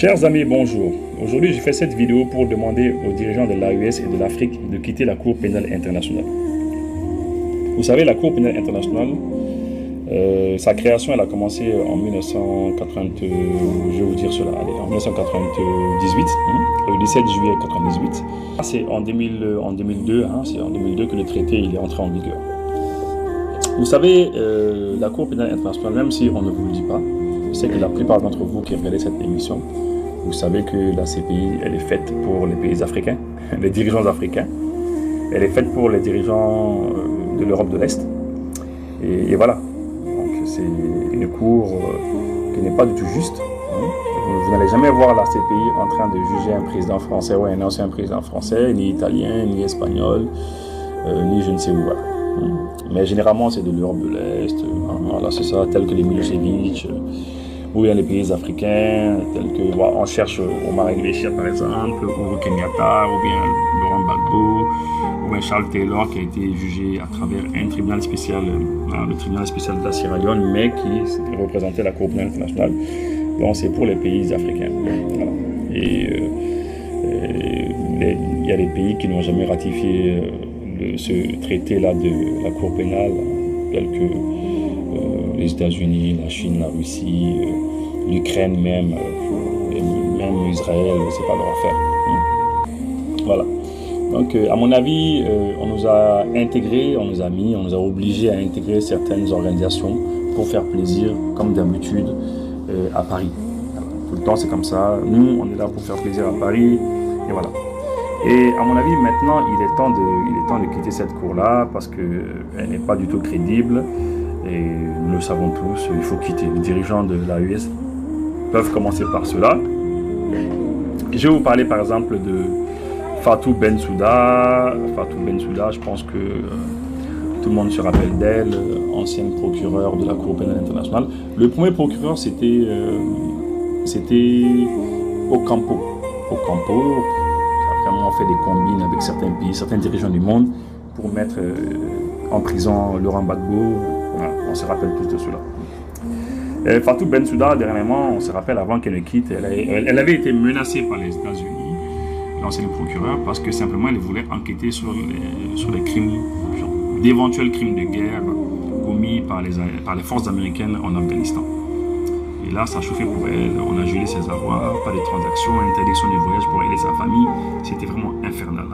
Chers amis, bonjour. Aujourd'hui, j'ai fait cette vidéo pour demander aux dirigeants de l'AES et de l'Afrique de quitter la Cour pénale internationale. Vous savez, la Cour pénale internationale, sa création, elle a commencé en 1980, je vais vous dire cela, en 1998, le 17 juillet 1998. C'est en 2002, c'est en 2002 que le traité il est entré en vigueur. Vous savez, la Cour pénale internationale, même si on ne vous le dit pas, je sais que la plupart d'entre vous qui regardez cette émission, vous savez que la CPI, elle est faite pour les pays africains, les dirigeants africains. Elle est faite pour les dirigeants de l'Europe de l'Est. Et voilà. Donc c'est une cour qui n'est pas du tout juste. Vous n'allez jamais voir la CPI en train de juger un président français ou un ancien président français, ni italien, ni espagnol, ni je ne sais où. Voilà. Mais généralement, c'est de l'Europe de l'Est, voilà, c'est ça, tel que les Milosevic, ou bien les pays africains, tels que, voilà, on cherche Omar El-Béchir par exemple, ou Kenyatta, ou bien Laurent Gbagbo, ou bien Charles Taylor qui a été jugé à travers un tribunal spécial, le tribunal spécial de la Sierra Leone, mais qui représentait la Cour pénale internationale. Donc c'est pour les pays africains. Voilà. Et il y a des pays qui n'ont jamais ratifié ce traité-là de la Cour pénale, tels que les États-Unis, la Chine, la Russie, l'Ukraine même, et même Israël, c'est pas leur affaire. Voilà. Donc, à mon avis, on nous a intégrés, on nous a obligés à intégrer certaines organisations pour faire plaisir, comme d'habitude, à Paris. Voilà. Tout le temps, c'est comme ça. Nous, on est là pour faire plaisir à Paris, et voilà. Et à mon avis, maintenant, il est temps de quitter cette cour-là parce qu'elle n'est pas du tout crédible. Et nous le savons tous, il faut quitter. Les dirigeants de l'AES peuvent commencer par cela. Je vais vous parler par exemple de Fatou Bensouda. Fatou Bensouda, je pense que tout le monde se rappelle d'elle, ancienne procureure de la Cour pénale internationale. Le premier procureur, c'était Ocampo. Ocampo, a vraiment fait des combines avec certains pays, certains dirigeants du monde pour mettre en prison Laurent Gbagbo. Voilà, on se rappelle tous de cela. Fatou Bensouda, dernièrement, on se rappelle avant qu'elle ne quitte, elle avait été menacée par les États-Unis, l'ancienne procureure, parce que simplement elle voulait enquêter sur les crimes, d'éventuels crimes de guerre commis par les forces américaines en Afghanistan. Et là, ça a chauffé pour elle, on a gelé ses avoirs, pas de transactions, interdiction de voyage pour elle et sa famille. C'était vraiment infernal.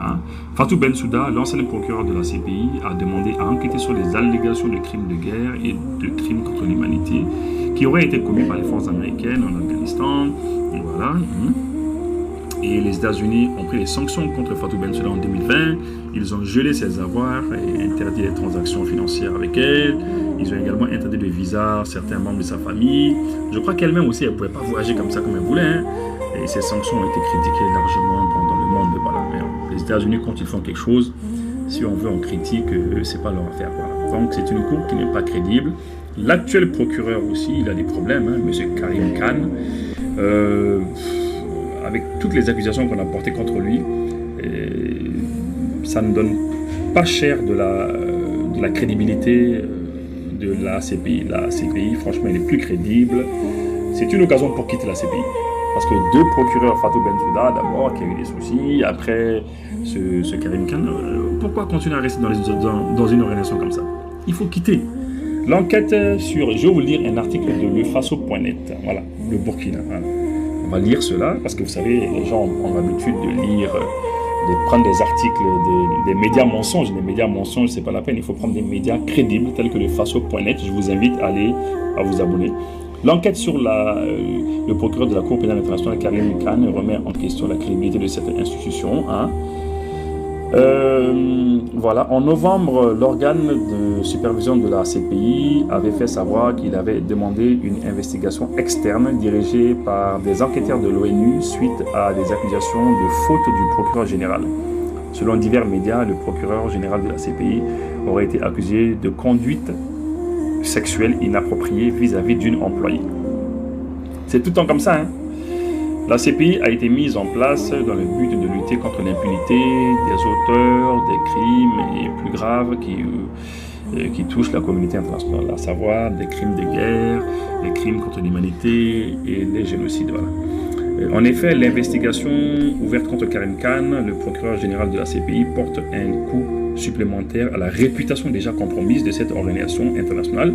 Fatou Bensouda, l'ancienne procureure de la CPI, a demandé à enquêter sur les allégations de crimes de guerre et de crimes contre l'humanité qui auraient été commis par les forces américaines en Afghanistan. Et voilà. Et les États-Unis ont pris des sanctions contre Fatou Bensouda en 2020. Ils ont gelé ses avoirs et interdit les transactions financières avec elle. Ils ont également interdit le visa à certains membres de sa famille. Je crois qu'elle-même aussi, elle ne pouvait pas voyager comme ça comme elle voulait. Et ces sanctions ont été critiquées largement dans le monde. Voilà. Mais les États-Unis, quand ils font quelque chose, si on veut, on critique, c'est pas leur affaire. Voilà. Donc c'est une cour qui n'est pas crédible. L'actuel procureur aussi, il a des problèmes, M. Karim Khan. Avec toutes les accusations qu'on a portées contre lui, ça ne donne pas cher de la crédibilité de la CPI. La CPI, franchement, elle est plus crédible. C'est une occasion pour quitter la CPI. Parce que deux procureurs, Fatou Bensouda d'abord, qui a eu des soucis, après ce Karim Khan, pourquoi continuer à rester dans une organisation comme ça? Il faut quitter. L'enquête sur, je vais vous lire un article de lefaso.net, voilà, le Burkina. Voilà. On va lire cela, parce que vous savez, les gens ont l'habitude de lire, de prendre des articles, des médias mensonges. Les médias mensonges, c'est pas la peine, il faut prendre des médias crédibles, tels que le faso.net. Je vous invite à vous abonner. L'enquête sur le procureur de la Cour pénale internationale, Karim Khan, remet en question la crédibilité de cette institution. Voilà. En novembre, l'organe de supervision de la CPI avait fait savoir qu'il avait demandé une investigation externe dirigée par des enquêteurs de l'ONU suite à des accusations de faute du procureur général. Selon divers médias, le procureur général de la CPI aurait été accusé de conduite sexuelle inappropriée vis-à-vis d'une employée. C'est tout le temps comme ça, La CPI a été mise en place dans le but de lutter contre l'impunité des auteurs des crimes et plus graves qui touchent la communauté internationale, à savoir des crimes de guerre, les crimes contre l'humanité et les génocides. Voilà. En effet, l'investigation ouverte contre Karim Khan, le procureur général de la CPI, porte un coup supplémentaire à la réputation déjà compromise de cette organisation internationale.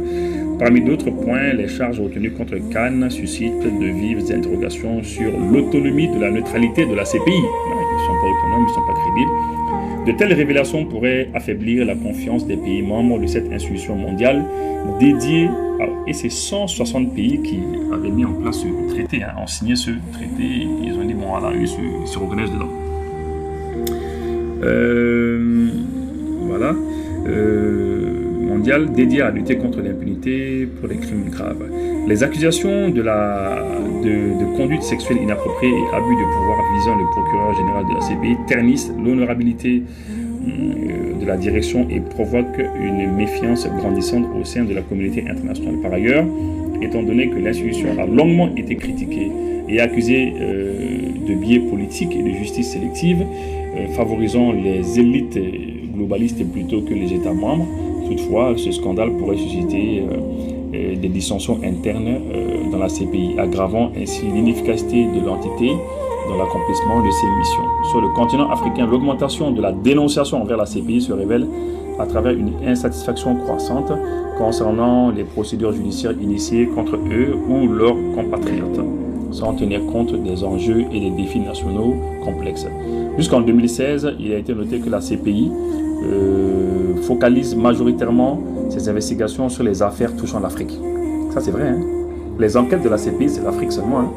Parmi d'autres points, les charges retenues contre Khan suscitent de vives interrogations sur l'autonomie de la neutralité de la CPI. Ils ne sont pas autonomes, ils ne sont pas crédibles. De telles révélations pourraient affaiblir la confiance des pays membres de cette institution mondiale dédiée et c'est 160 pays qui avaient mis en place ce traité, ont signé ce traité, ils ont dit bon voilà, ils se reconnaissent dedans. Voilà. Mondial dédié à lutter contre l'impunité pour les crimes graves. Les accusations de conduite sexuelle inappropriée et abus de pouvoir visant le procureur général de la CPI ternissent l'honorabilité de la direction et provoquent une méfiance grandissante au sein de la communauté internationale. Par ailleurs, étant donné que l'institution a longuement été critiquée et accusée de biais politiques et de justice sélective, favorisant les élites globalistes plutôt que les États membres, toutefois, ce scandale pourrait susciter des dissensions internes dans la CPI, aggravant ainsi l'inefficacité de l'entité dans l'accomplissement de ses missions. Sur le continent africain, l'augmentation de la dénonciation envers la CPI se révèle à travers une insatisfaction croissante concernant les procédures judiciaires initiées contre eux ou leurs compatriotes, sans tenir compte des enjeux et des défis nationaux complexes. Jusqu'en 2016, il a été noté que la CPI focalise majoritairement ses investigations sur les affaires touchant l'Afrique. Ça, c'est vrai, hein? Les enquêtes de la CPI, c'est l'Afrique seulement, hein?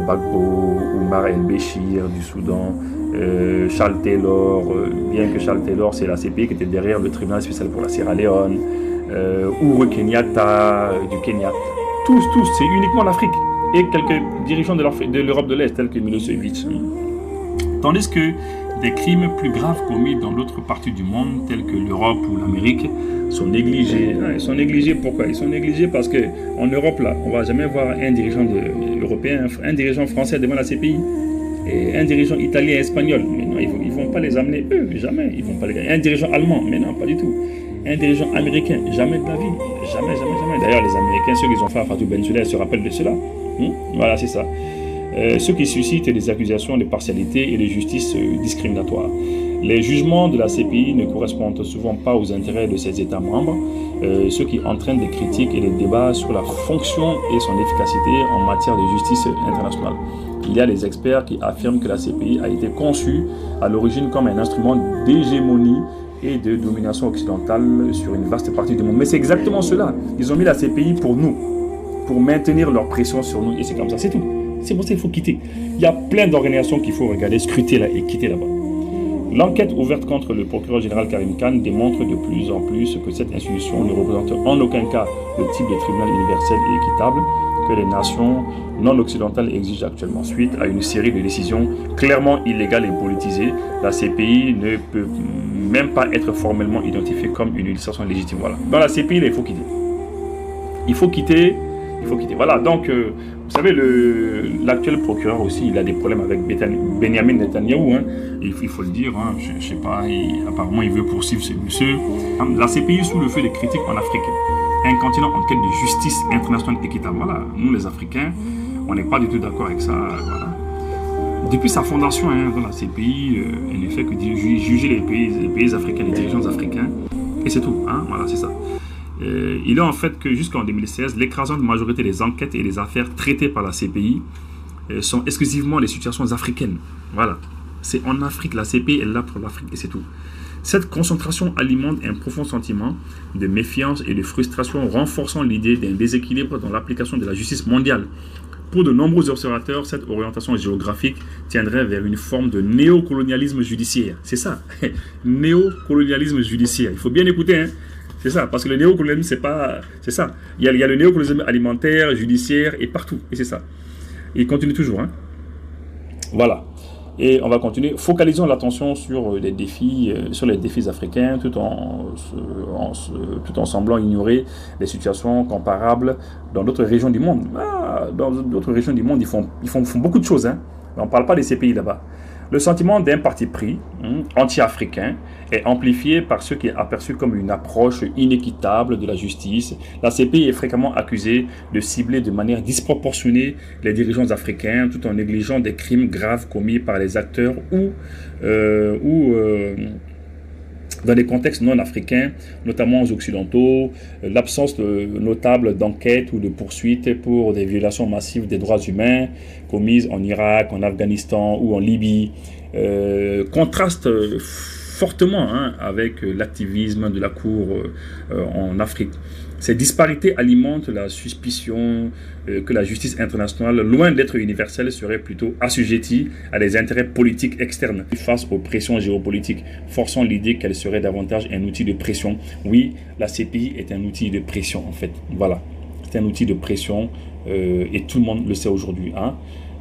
Gbagbo, Omar el-Béchir du Soudan, Charles Taylor, bien que Charles Taylor, c'est la CPI qui était derrière le tribunal spécial pour la Sierra Leone, Uhuru Kenyatta du Kenya. Tous, c'est uniquement l'Afrique. Et quelques dirigeants de l'Europe de l'Est, tels que Milosevic. Tandis que des crimes plus graves commis dans d'autres parties du monde, tels que l'Europe ou l'Amérique, sont négligés. Ils sont négligés pourquoi? Ils sont négligés parce qu'en Europe, là, on ne va jamais voir un dirigeant européen, un dirigeant français devant la CPI, et un dirigeant italien, espagnol. Mais non, ils ne vont pas les amener, eux, jamais. Ils vont pas les... Un dirigeant allemand, mais non, pas du tout. Un dirigeant américain, jamais de la vie. Jamais. D'ailleurs, les Américains, ceux qu'ils ont fait à Fatou Bensouda, se rappellent de cela. Voilà, c'est ça. Ce qui suscite des accusations de partialité et de justice discriminatoire. Les jugements de la CPI ne correspondent souvent pas aux intérêts de ses États membres, ce qui entraîne des critiques et des débats sur la fonction et son efficacité en matière de justice internationale. Il y a des experts qui affirment que la CPI a été conçue à l'origine comme un instrument d'hégémonie et de domination occidentale sur une vaste partie du monde. Mais c'est exactement cela. Ils ont mis la CPI pour nous, pour maintenir leur pression sur nous. Et c'est comme ça, c'est tout. C'est pour ça qu'il faut quitter. Il y a plein d'organisations qu'il faut regarder, scruter là et quitter là-bas. L'enquête ouverte contre le procureur général Karim Khan démontre de plus en plus que cette institution ne représente en aucun cas le type de tribunal universel et équitable que les nations non occidentales exigent actuellement. Suite à une série de décisions clairement illégales et politisées, la CPI ne peut même pas être formellement identifiée comme une législation légitime. Voilà. Dans la CPI, là, il faut quitter. Il faut quitter. Voilà, donc, vous savez, l'actuel procureur aussi, il a des problèmes avec Benjamin Netanyahou, hein. Il faut le dire, hein. Je ne sais pas, apparemment il veut poursuivre ce monsieur. La CPI sous le feu des critiques en Afrique, un continent en quête de justice internationale équitable. Voilà, nous les Africains, on n'est pas du tout d'accord avec ça. Voilà. Depuis sa fondation, hein, dans la CPI, elle ne fait que juger les pays africains, les dirigeants africains, et c'est tout, hein. Voilà, c'est ça. Il est en fait que jusqu'en 2016, l'écrasante majorité des enquêtes et des affaires traitées par la CPI sont exclusivement des situations africaines. Voilà. C'est en Afrique, la CPI est là pour l'Afrique et c'est tout. Cette concentration alimente un profond sentiment de méfiance et de frustration, renforçant l'idée d'un déséquilibre dans l'application de la justice mondiale. Pour de nombreux observateurs, cette orientation géographique tiendrait vers une forme de néocolonialisme judiciaire. C'est ça, néocolonialisme judiciaire. Il faut bien écouter, hein. C'est ça, parce que le néocolonialisme, c'est ça. Il y a le néocolonialisme alimentaire, judiciaire et partout. Et c'est ça. Il continue toujours, hein. Voilà. Et on va continuer. Focalisons l'attention sur les défis africains, tout en semblant ignorer les situations comparables dans d'autres régions du monde. Dans d'autres régions du monde, ils font beaucoup de choses, hein. On ne parle pas de ces pays là-bas. Le sentiment d'un parti pris anti-africain est amplifié par ce qui est aperçu comme une approche inéquitable de la justice. La CPI est fréquemment accusée de cibler de manière disproportionnée les dirigeants africains tout en négligeant des crimes graves commis par les acteurs ou dans des contextes non africains, notamment aux occidentaux, l'absence notable d'enquêtes ou de poursuites pour des violations massives des droits humains commises en Irak, en Afghanistan ou en Libye, contraste fortement avec l'activisme de la Cour en Afrique. Ces disparités alimentent la suspicion que la justice internationale, loin d'être universelle, serait plutôt assujettie à des intérêts politiques externes face aux pressions géopolitiques, forçant l'idée qu'elle serait davantage un outil de pression. Oui, la CPI est un outil de pression en fait. Voilà, c'est un outil de pression et tout le monde le sait aujourd'hui.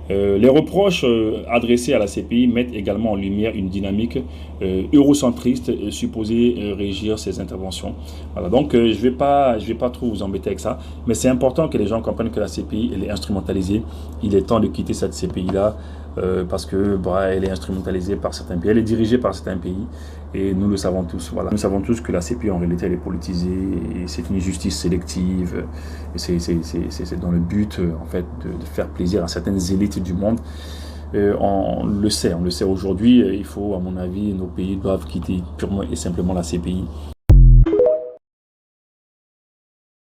Les reproches adressés à la CPI mettent également en lumière une dynamique eurocentriste supposée régir ces interventions. Voilà, donc je vais pas trop vous embêter avec ça, mais c'est important que les gens comprennent que la CPI elle est instrumentalisée. Il est temps de quitter cette CPI là parce que elle est instrumentalisée par certains pays, elle est dirigée par certains pays et nous le savons tous. Voilà, nous savons tous que la CPI en réalité elle est politisée et c'est une justice sélective. C'est dans le but en fait de faire plaisir à certaines élites du monde. On le sait aujourd'hui. Il faut, à mon avis, nos pays doivent quitter purement et simplement la CPI.